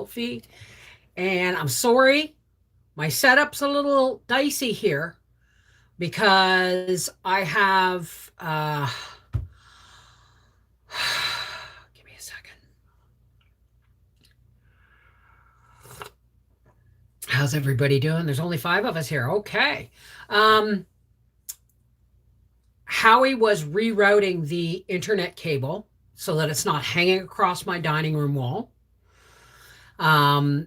selfie. And I'm sorry, my setup's a little dicey here because I have, give me a second. How's everybody doing? There's only five of us here. Okay. Um, Howie was rerouting the internet cable so that it's not hanging across my dining room wall. Um,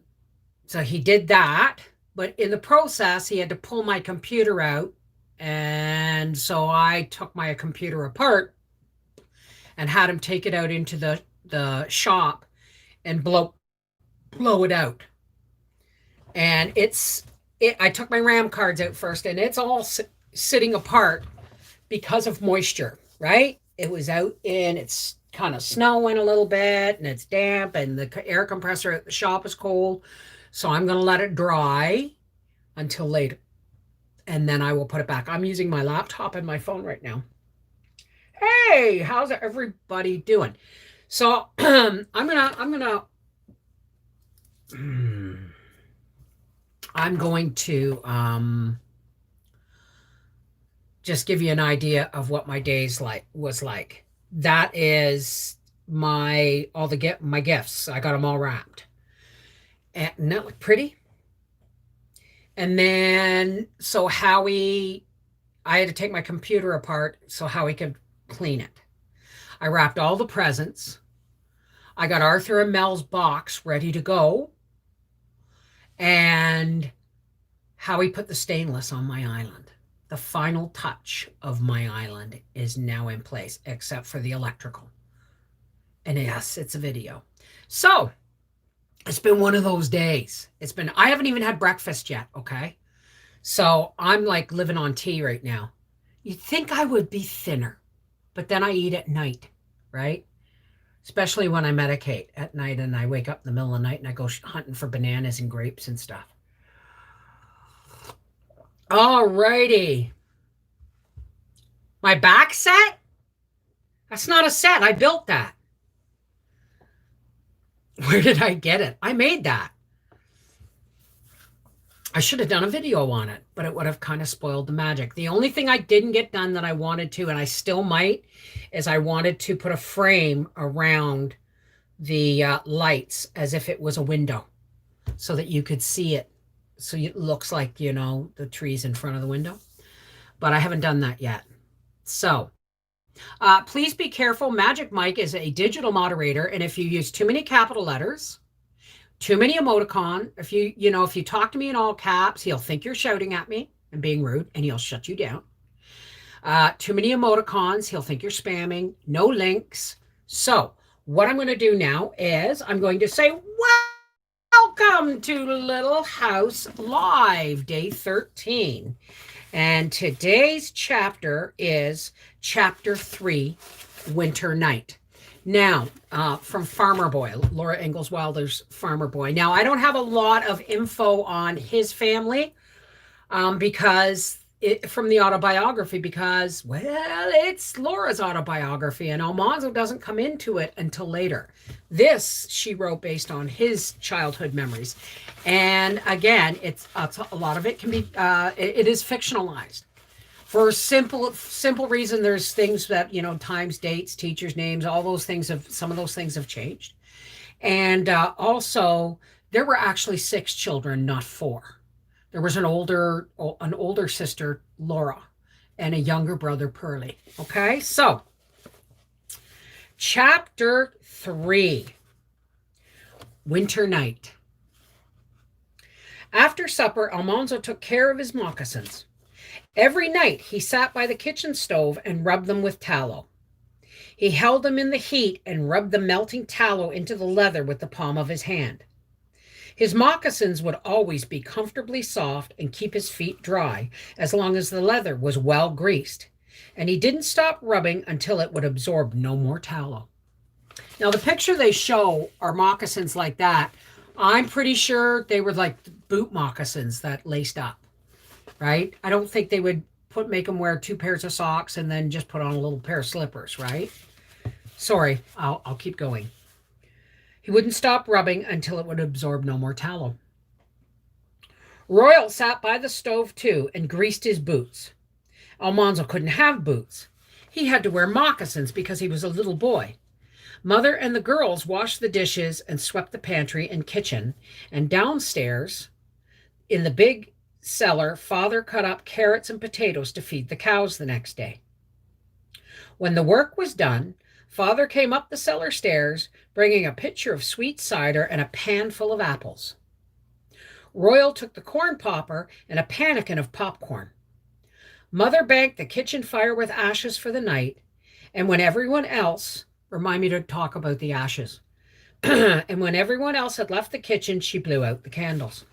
so he did that, but in the process, he had to pull my computer out. And so I took my computer apart and had him take it out into the shop and blow it out. And I took my RAM cards out first, and it's all sitting apart because of moisture, right? It was out in, it's kind of snowing a little bit and it's damp and the air compressor at the shop is cold. So I'm going to let it dry until later. And then I will put it back. I'm using my laptop and my phone right now. Hey, how's everybody doing? So I'm going to just give you an idea of what my days was like. That is my gifts. I got them all wrapped. And that look pretty. And then so I had to take my computer apart so Howie could clean it. I wrapped all the presents. I got Arthur and Mel's box ready to go. And Howie put the stainless on my island. The final touch of my island is now in place, except for the electrical. And yes, it's a video. So it's been one of those days. I haven't even had breakfast yet, okay? So I'm like living on tea right now. You'd think I would be thinner, but then I eat at night, right? Especially when I medicate at night and I wake up in the middle of the night and I go hunting for bananas and grapes and stuff. All righty. My back set? That's not a set. I built that. Where did I get it? I made that. I should have done a video on it, but it would have kind of spoiled the magic. The only thing I didn't get done that I wanted to, and I still might, is I wanted to put a frame around the lights as if it was a window so that you could see it. So it looks like, the trees in front of the window. But I haven't done that yet. So please be careful. Magic Mike is a digital moderator. And if you use too many capital letters, too many emoticon, if you talk to me in all caps, he'll think you're shouting at me and being rude and he'll shut you down. Too many emoticons, he'll think you're spamming. No links. So what I'm going to do now is I'm going to say, welcome to Little House Live, day 13. And today's chapter is chapter 3, Winter Night. Now, from Farmer Boy, Laura Ingalls Wilder's Farmer Boy. Now, I don't have a lot of info on his family from the autobiography because, well, it's Laura's autobiography and Almanzo doesn't come into it until later. This she wrote based on his childhood memories. And again, it's a lot of it can be, it is fictionalized. For simple reason, there's things that, times, dates, teachers' names, some of those things have changed. And also, there were actually 6 children, not 4. There was an older sister, Laura, and a younger brother, Pearlie. Okay, so chapter 3, Winter Night. After supper, Almanzo took care of his moccasins. Every night he sat by the kitchen stove and rubbed them with tallow. He held them in the heat and rubbed the melting tallow into the leather with the palm of his hand. His moccasins would always be comfortably soft and keep his feet dry as long as the leather was well greased, and he didn't stop rubbing until it would absorb no more tallow. Now, the picture they show are moccasins like that. I'm pretty sure they were like boot moccasins that laced up, right? I don't think they would make them wear 2 pairs of socks and then just put on a little pair of slippers, right? Sorry, I'll keep going. He wouldn't stop rubbing until it would absorb no more tallow. Royal sat by the stove too and greased his boots. Almanzo couldn't have boots. He had to wear moccasins because he was a little boy. Mother and the girls washed the dishes and swept the pantry and kitchen, and downstairs in the big cellar, Father cut up carrots and potatoes to feed the cows the next day. When the work was done, Father came up the cellar stairs, bringing a pitcher of sweet cider and a pan full of apples. Royal took the corn popper and a pannikin of popcorn. Mother banked the kitchen fire with ashes for the night, and when everyone else, remind me to talk about the ashes, and when everyone else had left the kitchen, she blew out the candles.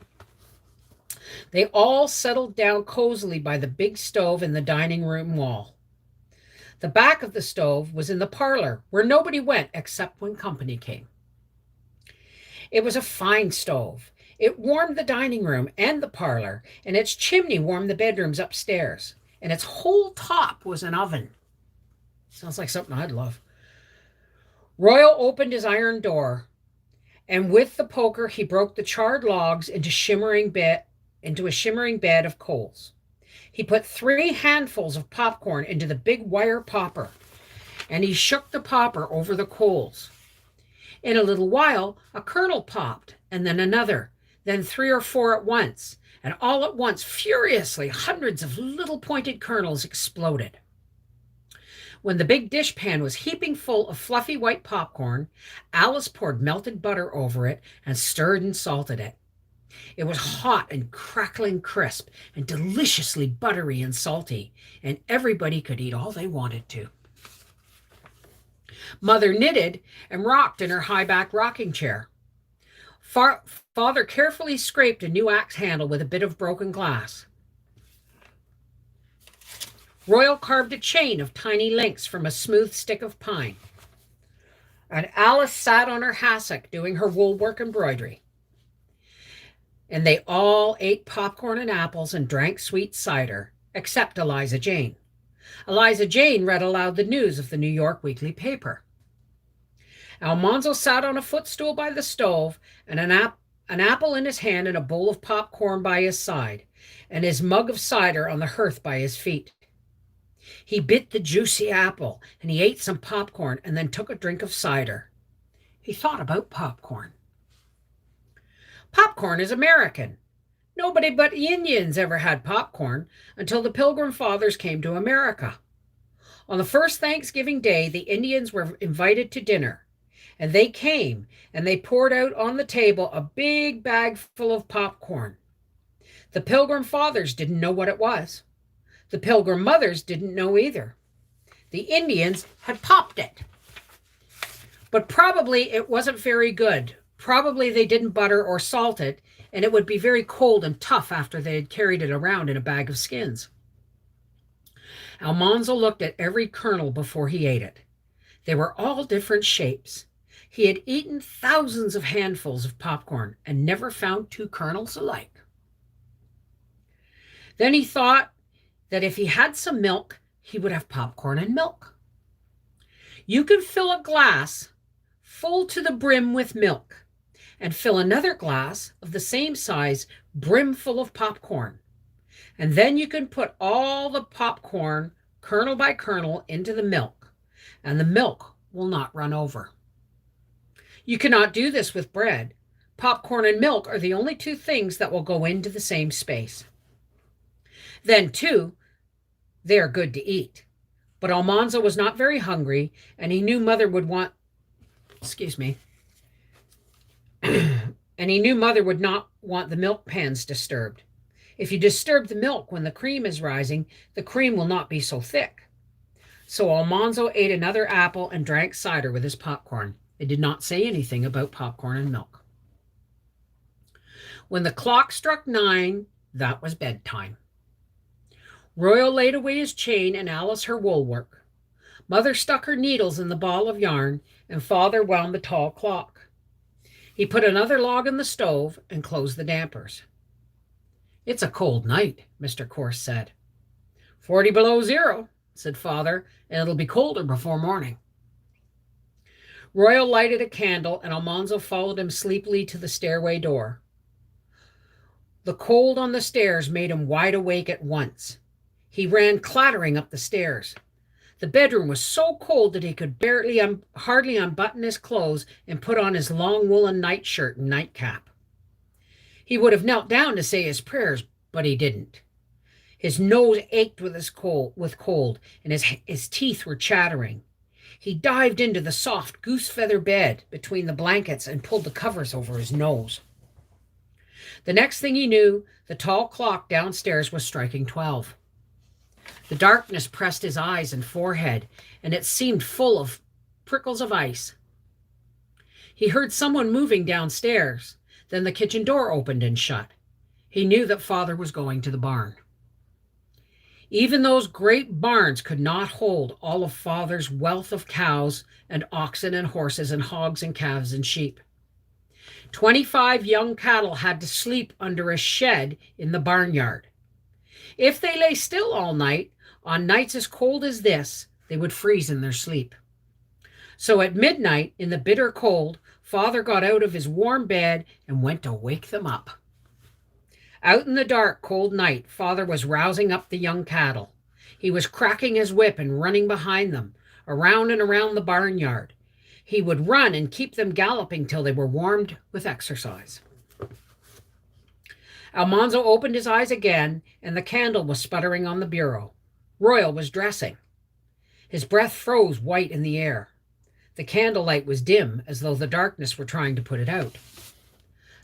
They all settled down cozily by the big stove in the dining room wall. The back of the stove was in the parlor, where nobody went except when company came. It was a fine stove. It warmed the dining room and the parlor, and its chimney warmed the bedrooms upstairs, and its whole top was an oven. Sounds like something I'd love. Royal opened his iron door, and with the poker he broke the charred logs into a shimmering bed of coals. He put 3 handfuls of popcorn into the big wire popper, and he shook the popper over the coals. In a little while, a kernel popped, and then another, then 3 or 4 at once, and all at once, furiously, hundreds of little pointed kernels exploded. When the big dishpan was heaping full of fluffy white popcorn, Alice poured melted butter over it and stirred and salted it. It was hot and crackling crisp and deliciously buttery and salty, and everybody could eat all they wanted to. Mother knitted and rocked in her high-back rocking chair. Father carefully scraped a new axe handle with a bit of broken glass. Royal carved a chain of tiny links from a smooth stick of pine. And Alice sat on her hassock doing her woolwork embroidery. And they all ate popcorn and apples and drank sweet cider, except Eliza Jane. Eliza Jane read aloud the news of the New York weekly paper. Almanzo sat on a footstool by the stove, and an apple in his hand and a bowl of popcorn by his side, and his mug of cider on the hearth by his feet. He bit the juicy apple, and he ate some popcorn, and then took a drink of cider. He thought about popcorn. Popcorn is American. Nobody but the Indians ever had popcorn until the Pilgrim Fathers came to America. On the first Thanksgiving Day, the Indians were invited to dinner, and they came, and they poured out on the table a big bag full of popcorn. The Pilgrim Fathers didn't know what it was. The Pilgrim Mothers didn't know either. The Indians had popped it. But probably it wasn't very good. Probably they didn't butter or salt it, and it would be very cold and tough after they had carried it around in a bag of skins. Almanzo looked at every kernel before he ate it. They were all different shapes. He had eaten thousands of handfuls of popcorn and never found 2 kernels alike. Then he thought that if he had some milk, he would have popcorn and milk. You can fill a glass full to the brim with milk and fill another glass of the same size brim full of popcorn. And then you can put all the popcorn, kernel by kernel, into the milk, and the milk will not run over. You cannot do this with bread. Popcorn and milk are the only 2 things that will go into the same space. Then, too, they are good to eat. But Almanzo was not very hungry, and he knew Mother would want, and he knew Mother would not want the milk pans disturbed. If you disturb the milk when the cream is rising, the cream will not be so thick. So Almanzo ate another apple and drank cider with his popcorn. It did not say anything about popcorn and milk. When the clock struck 9, that was bedtime. Royal laid away his chain and Alice her woolwork. Mother stuck her needles in the ball of yarn, and Father wound the tall clock. He put another log in the stove and closed the dampers. "It's a cold night," Mr. Corse said. 40 below zero, said Father, and it'll be colder before morning. Royal lighted a candle, and Almanzo followed him sleepily to the stairway door. The cold on the stairs made him wide awake at once. He ran clattering up the stairs. The bedroom was so cold that he could hardly unbutton his clothes and put on his long woolen nightshirt and nightcap. He would have knelt down to say his prayers, but he didn't. His nose ached with cold, and his teeth were chattering. He dived into the soft goose feather bed between the blankets and pulled the covers over his nose. The next thing he knew, the tall clock downstairs was striking 12. The darkness pressed his eyes and forehead, and it seemed full of prickles of ice. He heard someone moving downstairs. Then the kitchen door opened and shut. He knew that Father was going to the barn. Even those great barns could not hold all of Father's wealth of cows and oxen and horses and hogs and calves and sheep. 25 young cattle had to sleep under a shed in the barnyard. If they lay still all night, on nights as cold as this, they would freeze in their sleep. So at midnight, in the bitter cold, Father got out of his warm bed and went to wake them up. Out in the dark, cold night, Father was rousing up the young cattle. He was cracking his whip and running behind them, around and around the barnyard. He would run and keep them galloping till they were warmed with exercise. Almanzo opened his eyes again, and the candle was sputtering on the bureau. Royal was dressing. His breath froze white in the air. The candlelight was dim, as though the darkness were trying to put it out.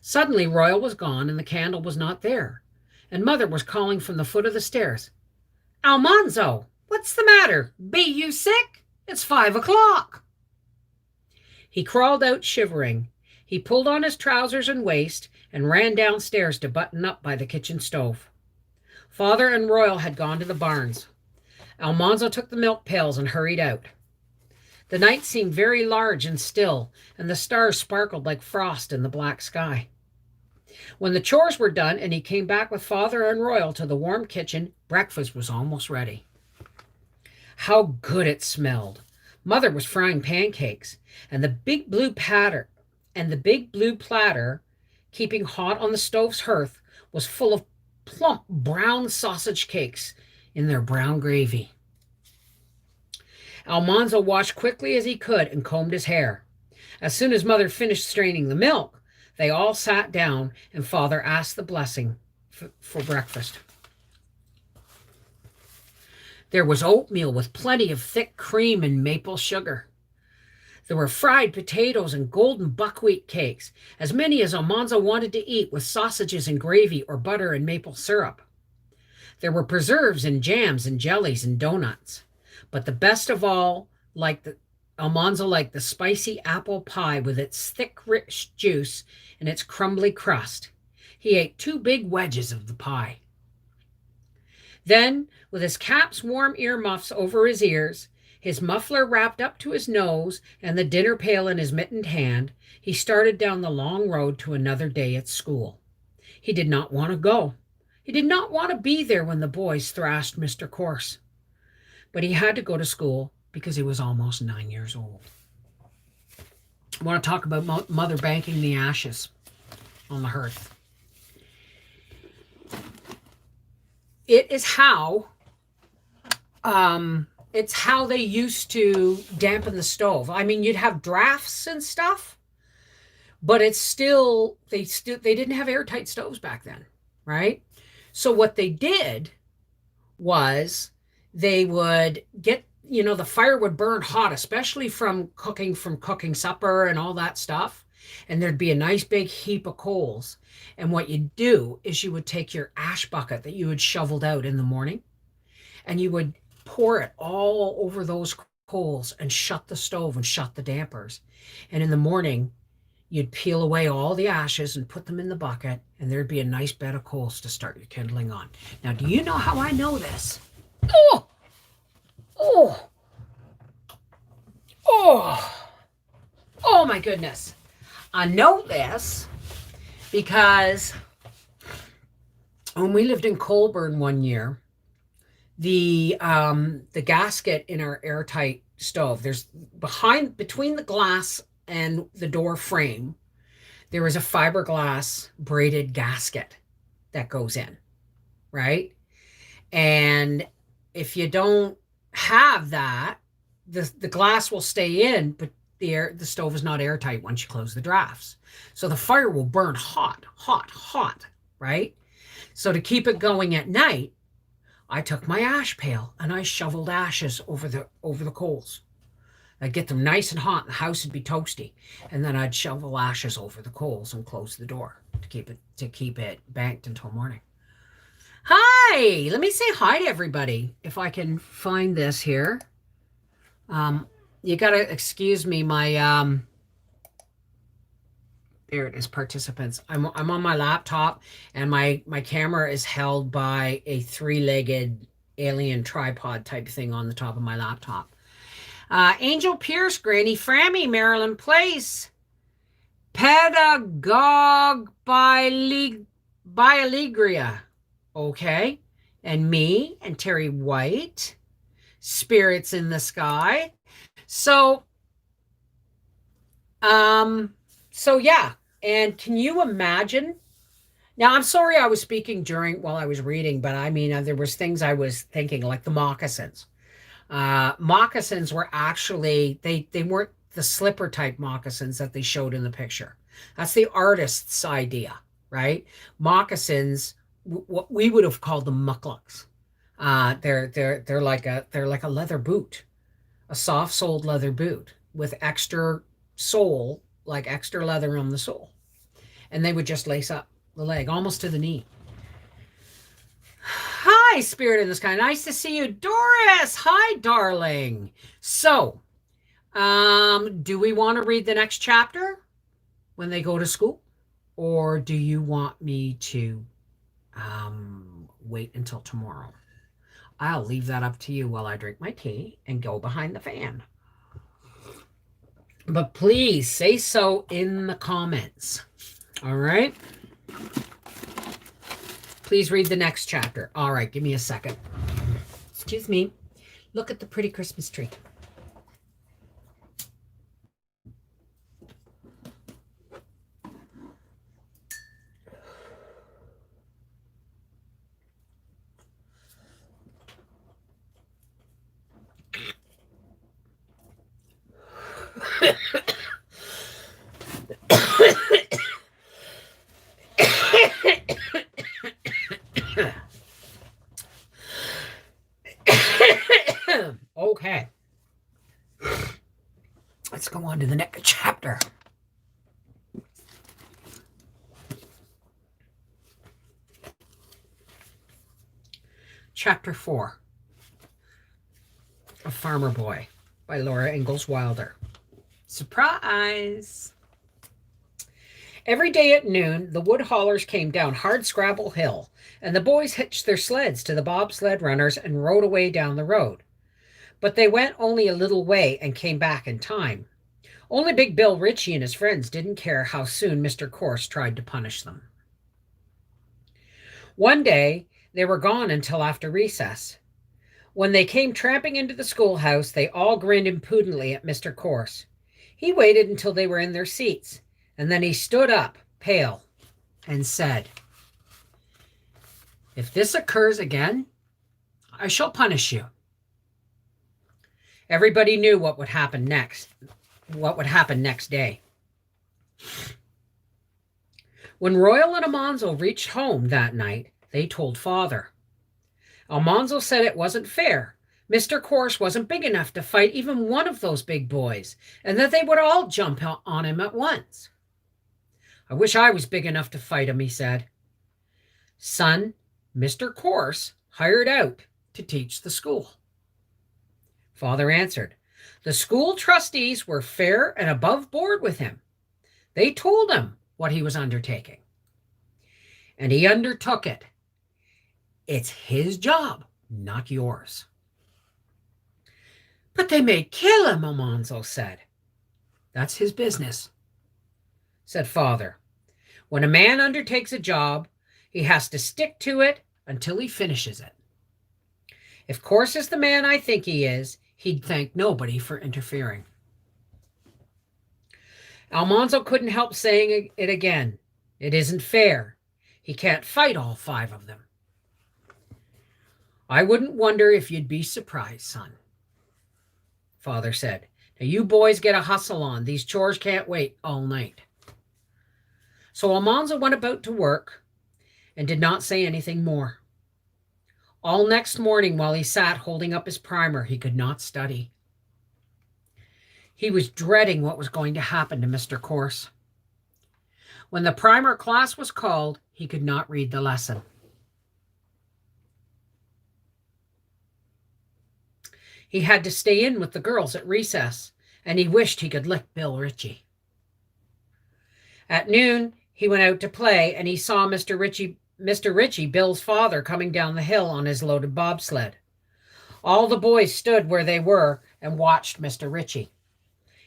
Suddenly Royal was gone, and the candle was not there, and Mother was calling from the foot of the stairs. "Almanzo, what's the matter? Be you sick? It's 5 o'clock." He crawled out shivering. He pulled on his trousers and waist and ran downstairs to button up by the kitchen stove. Father and Royal had gone to the barns. Almanzo took the milk pails and hurried out. The night seemed very large and still, and the stars sparkled like frost in the black sky. When the chores were done and he came back with Father and Royal to the warm kitchen, breakfast was almost ready. How good it smelled! Mother was frying pancakes, and the big blue platter, keeping hot on the stove's hearth, was full of plump brown sausage cakes in their brown gravy. Almanzo washed quickly as he could and combed his hair. As soon as Mother finished straining the milk, they all sat down, and Father asked the blessing for breakfast. There was oatmeal with plenty of thick cream and maple sugar. There were fried potatoes and golden buckwheat cakes, as many as Almanzo wanted to eat, with sausages and gravy or butter and maple syrup. There were preserves and jams and jellies and donuts. But the best of all, Almanzo liked the spicy apple pie with its thick, rich juice and its crumbly crust. He ate 2 big wedges of the pie. Then, with his cap's warm earmuffs over his ears, his muffler wrapped up to his nose, and the dinner pail in his mittened hand, he started down the long road to another day at school. He did not want to go. He did not want to be there when the boys thrashed Mr. Corse. But he had to go to school because he was almost 9 years old. I want to talk about Mother banking the ashes on the hearth. It is how, it's how they used to dampen the stove. I mean, you'd have drafts and stuff, but they didn't have airtight stoves back then, right? So what they did was they would get, the fire would burn hot, especially from cooking supper and all that stuff. And there'd be a nice big heap of coals. And what you'd do is you would take your ash bucket that you had shoveled out in the morning, and you would pour it all over those coals and shut the stove and shut the dampers. And in the morning, you'd peel away all the ashes and put them in the bucket, and there'd be a nice bed of coals to start your kindling on. Now, do you know how I know this? Oh! Oh! Oh! Oh, my goodness. I know this because when we lived in Colburn one year, the gasket in our airtight stove. There's between the glass and the door frame, there is a fiberglass braided gasket that goes in, right? And if you don't have that, the glass will stay in, but the stove is not airtight once you close the drafts. So the fire will burn hot, hot, hot, right? So to keep it going at night, I took my ash pail and I shoveled ashes over the coals. I'd get them nice and hot, and the house would be toasty, and then I'd shovel ashes over the coals and close the door to keep it banked until morning. Hi, let me say hi to everybody if I can find this here. You gotta excuse me, my there it is, participants. I'm on my laptop, and my camera is held by a three-legged alien tripod type thing on the top of my laptop. Angel Pierce, Granny Frammy, Maryland Place, Pedagog by Allegria, okay, and me and Terry White, Spirits in the Sky. So yeah. And can you imagine? Now, I'm sorry I was speaking while I was reading, but I mean, there was things I was thinking, like the moccasins. Moccasins were actually, they weren't the slipper type moccasins that they showed in the picture. That's the artist's idea, right? Moccasins, what we would have called them mucklucks. They're like a leather boot, a soft-soled leather boot with extra sole, like extra leather on the sole. And they would just lace up the leg almost to the knee. Hi, Spirit in the Sky. Nice to see you. Doris, hi, darling. So, do we want to read the next chapter when they go to school? Or do you want me to wait until tomorrow? I'll leave that up to you while I drink my tea and go behind the fan. But please say so in the comments. All right? Please read the next chapter. All right, give me a second. Excuse me. Look at the pretty Christmas tree. Okay. Let's go on to the next chapter. Chapter 4. A Farmer Boy by Laura Ingalls Wilder. Surprise! Every day at noon, the wood haulers came down Hardscrabble Hill, and the boys hitched their sleds to the bobsled runners and rode away down the road. But they went only a little way and came back in time. Only Big Bill Ritchie and his friends didn't care how soon Mr. Corse tried to punish them. One day, they were gone until after recess. When they came tramping into the schoolhouse, they all grinned impudently at Mr. Corse. He waited until they were in their seats, and then he stood up, pale, and said, "If this occurs again, I shall punish you." Everybody knew what would happen next day. When Royal and Almanzo reached home that night, they told Father. Almanzo said it wasn't fair. Mr. Corse wasn't big enough to fight even one of those big boys, and that they would all jump on him at once. "I wish I was big enough to fight him," he said. "Son, Mr. Corse hired out to teach the school." Father answered, "The school trustees were fair and above board with him. They told him what he was undertaking, and he undertook it. It's his job, not yours." "But they may kill him," Almanzo said. "That's his business," said Father. "When a man undertakes a job, he has to stick to it until he finishes it. If Corse is the man I think he is, He'd thank nobody for interfering. Almanzo couldn't help saying it again. It isn't fair. He can't fight all 5 of them. I wouldn't wonder if you'd be surprised, son, Father said. Now you boys get a hustle on. These chores can't wait all night. So Almanzo went about to work and did not say anything more. All next morning, while he sat holding up his primer, he could not study. He was dreading what was going to happen to Mr. Corse. When the primer class was called, he could not read the lesson. He had to stay in with the girls at recess, and he wished he could lick Bill Ritchie. At noon, he went out to play, and he saw Mr. Ritchie, Bill's father, coming down the hill on his loaded bobsled. All the boys stood where they were and watched Mr. Ritchie.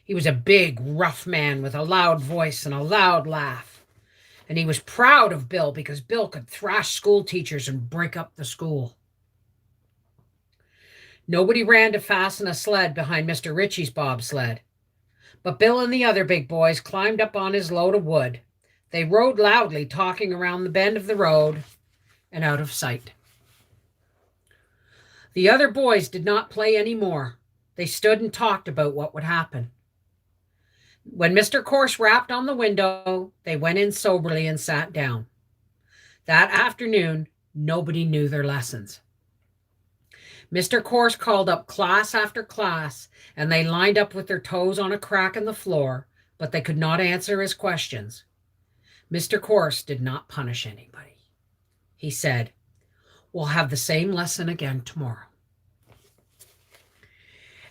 He was a big, rough man with a loud voice and a loud laugh. And he was proud of Bill because Bill could thrash school teachers and break up the school. Nobody ran to fasten a sled behind Mr. Ritchie's bobsled, but Bill and the other big boys climbed up on his load of wood. They rode loudly, talking around the bend of the road and out of sight. The other boys did not play any more. They stood and talked about what would happen. When Mr. Corse rapped on the window, they went in soberly and sat down. That afternoon, nobody knew their lessons. Mr. Corse called up class after class, and they lined up with their toes on a crack in the floor, but they could not answer his questions. Mr. Corse did not punish anybody. He said, "We'll have the same lesson again tomorrow."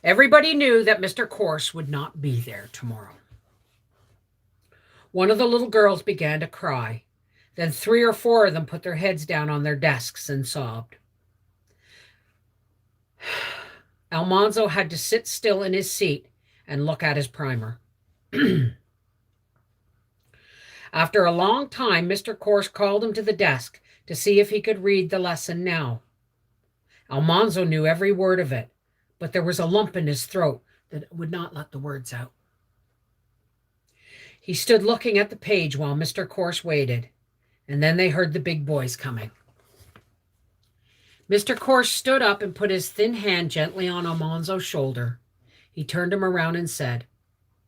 Everybody knew that Mr. Corse would not be there tomorrow. One of the little girls began to cry. Then 3 or 4 of them put their heads down on their desks and sobbed. Almanzo had to sit still in his seat and look at his primer. After a long time, Mr. Corse called him to the desk to see if he could read the lesson now. Almanzo knew every word of it, but there was a lump in his throat that would not let the words out. He stood looking at the page while Mr. Corse waited, and then they heard the big boys coming. Mr. Corse stood up and put his thin hand gently on Almanzo's shoulder. He turned him around and said,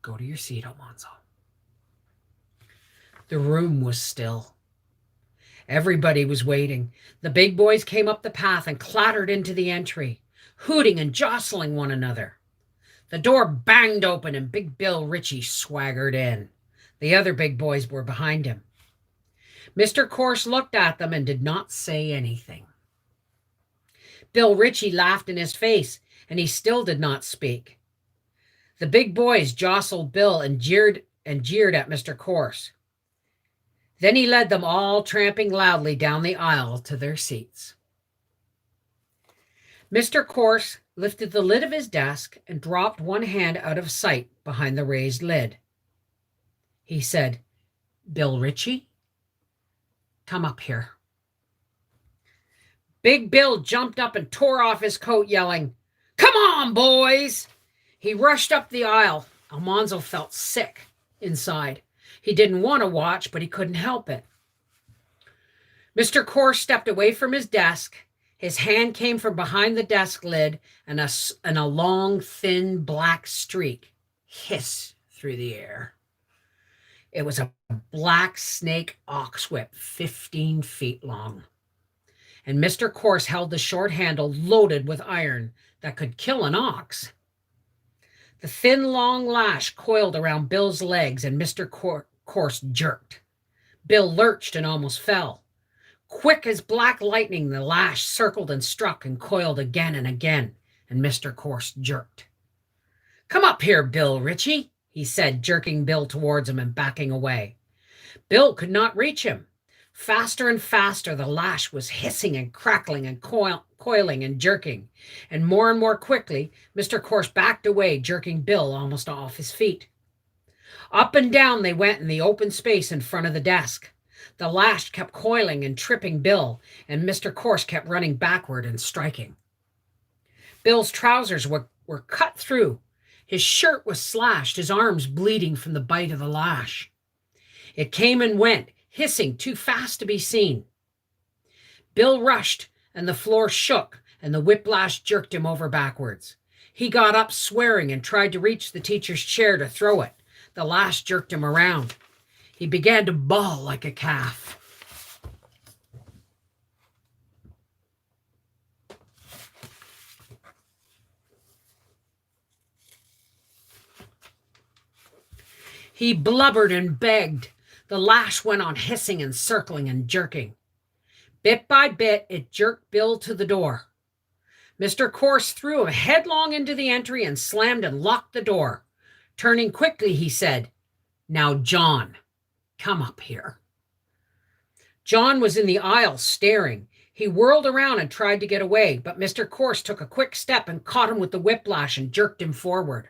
"Go to your seat, Almanzo." The room was still. Everybody was waiting. The big boys came up the path and clattered into the entry, hooting and jostling one another. The door banged open and Big Bill Ritchie swaggered in. The other big boys were behind him. Mr. Corse looked at them and did not say anything. Bill Ritchie laughed in his face, and he still did not speak. The big boys jostled Bill and jeered at Mr. Corse. Then he led them all tramping loudly down the aisle to their seats. Mr. Corse lifted the lid of his desk and dropped one hand out of sight behind the raised lid. He said, "Bill Ritchie, come up here." Big Bill jumped up and tore off his coat, yelling, "Come on, boys!" He rushed up the aisle. Almanzo felt sick inside. He didn't want to watch, but he couldn't help it. Mr. Corse stepped away from his desk. His hand came from behind the desk lid, and a long, thin, black streak hissed through the air. It was a black snake ox whip, 15 feet long. And Mr. Corse held the short handle loaded with iron that could kill an ox. The thin, long lash coiled around Bill's legs, and Mr. Corse jerked. Bill lurched and almost fell. Quick as black lightning, the lash circled and struck and coiled again and again, and Mr. Corse jerked. "Come up here, Bill Ritchie," he said, jerking Bill towards him and backing away. Bill could not reach him. Faster and faster, the lash was hissing and crackling and coiling and jerking. And more quickly, Mr. Corse backed away, jerking Bill almost off his feet. Up and down they went in the open space in front of the desk. The lash kept coiling and tripping Bill, and Mr. Corse kept running backward and striking. Bill's trousers were were cut through. His shirt was slashed, his arms bleeding from the bite of the lash. It came and went, hissing too fast to be seen. Bill rushed, and the floor shook, and the whiplash jerked him over backwards. He got up swearing and tried to reach the teacher's chair to throw it. The lash jerked him around. He began to bawl like a calf. He blubbered and begged. The lash went on hissing and circling and jerking. Bit by bit, it jerked Bill to the door. Mr. Corse threw him headlong into the entry and slammed and locked the door. Turning quickly, he said, "Now, John, come up here." John was in the aisle staring. He whirled around and tried to get away, but Mr. Corse took a quick step and caught him with the whiplash and jerked him forward.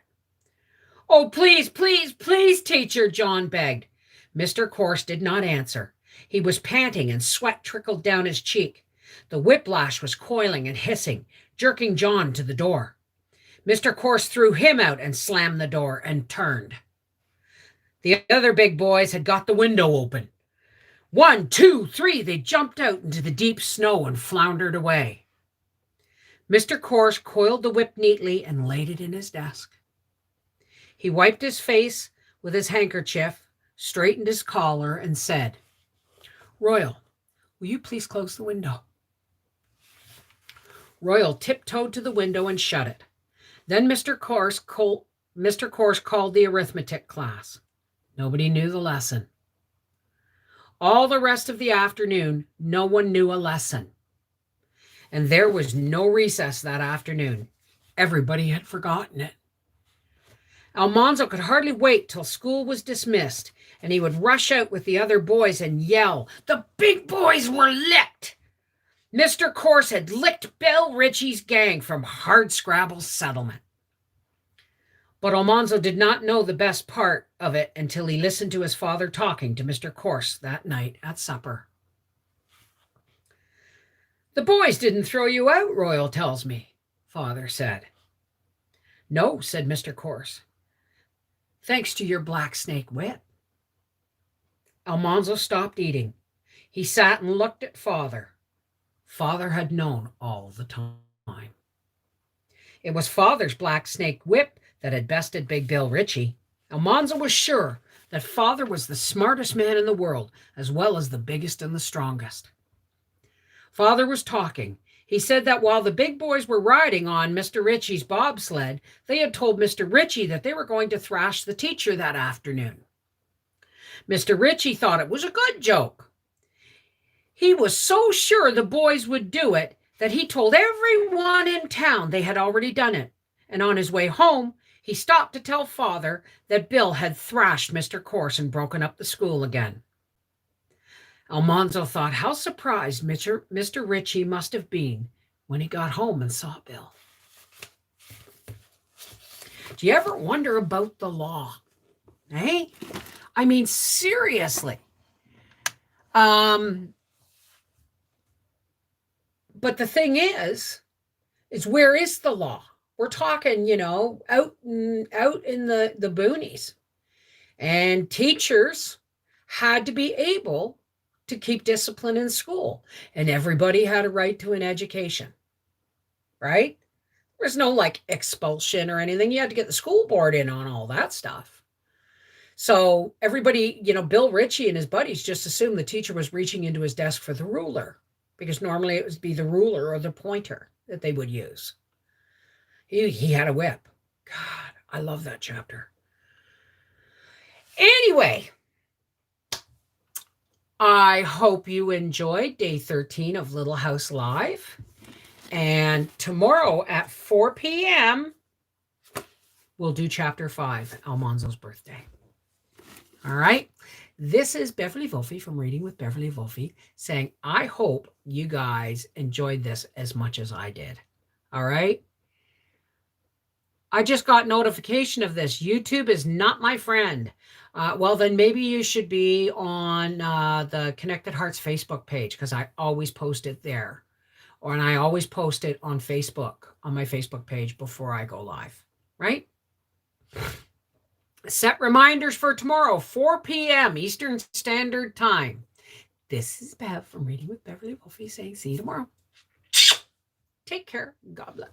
"Oh, please, please, please, teacher," John begged. Mr. Corse did not answer. He was panting and sweat trickled down his cheek. The whiplash was coiling and hissing, jerking John to the door. Mr. Corse threw him out and slammed the door and turned. The other big boys had got the window open. 1, 2, 3, they jumped out into the deep snow and floundered away. Mr. Corse coiled the whip neatly and laid it in his desk. He wiped his face with his handkerchief, straightened his collar, and said, "Royal, will you please close the window?" Royal tiptoed to the window and shut it. Then Mr. Corse called the arithmetic class. Nobody knew the lesson. All the rest of the afternoon, no one knew a lesson. And there was no recess that afternoon. Everybody had forgotten it. Almanzo could hardly wait till school was dismissed, and he would rush out with the other boys and yell, "The big boys were licked!" Mr. Corse had licked Bill Ritchie's gang from Hardscrabble's settlement. But Almanzo did not know the best part of it until he listened to his father talking to Mr. Corse that night at supper. "The boys didn't throw you out, Royal tells me," Father said. "No," said Mr. Corse. "Thanks to your black snake whip." Almanzo stopped eating. He sat and looked at Father. Father had known all the time. It was Father's black snake whip that had bested Big Bill Ritchie. Almanzo was sure that Father was the smartest man in the world, as well as the biggest and the strongest. Father was talking. He said that while the big boys were riding on Mr. Ritchie's bobsled, they had told Mr. Ritchie that they were going to thrash the teacher that afternoon. Mr. Ritchie thought it was a good joke. He was so sure the boys would do it that he told everyone in town they had already done it. And on his way home, he stopped to tell Father that Bill had thrashed Mr. Corse and broken up the school again. Almanzo thought how surprised Mr. Ritchie must have been when he got home and saw Bill. Do you ever wonder about the law? Eh? I mean, seriously. But the thing is where is the law? We're talking, out in the boonies. And teachers had to be able to keep discipline in school. And everybody had a right to an education. Right? There's no expulsion or anything. You had to get the school board in on all that stuff. So everybody, Bill Ritchie and his buddies just assumed the teacher was reaching into his desk for the ruler, because normally it would be the ruler or the pointer that they would use. He had a whip. God, I love that chapter. Anyway, I hope you enjoyed day 13 of Little House Live. And tomorrow at 4 p.m., we'll do chapter 5, Almanzo's birthday. All right. This is Beverly Wolfe from Reading with Beverly Wolfe saying, I hope you guys enjoyed this as much as I did. All right. I just got notification of this. YouTube is not my friend. Well, then maybe you should be on the Connected Hearts Facebook page, because I always post it there. and I always post it on Facebook, on my Facebook page before I go live, right? Set reminders for tomorrow, 4 p.m. Eastern Standard Time. This is Bev from Reading with Beverly Wolfie saying see you tomorrow. Take care. God bless.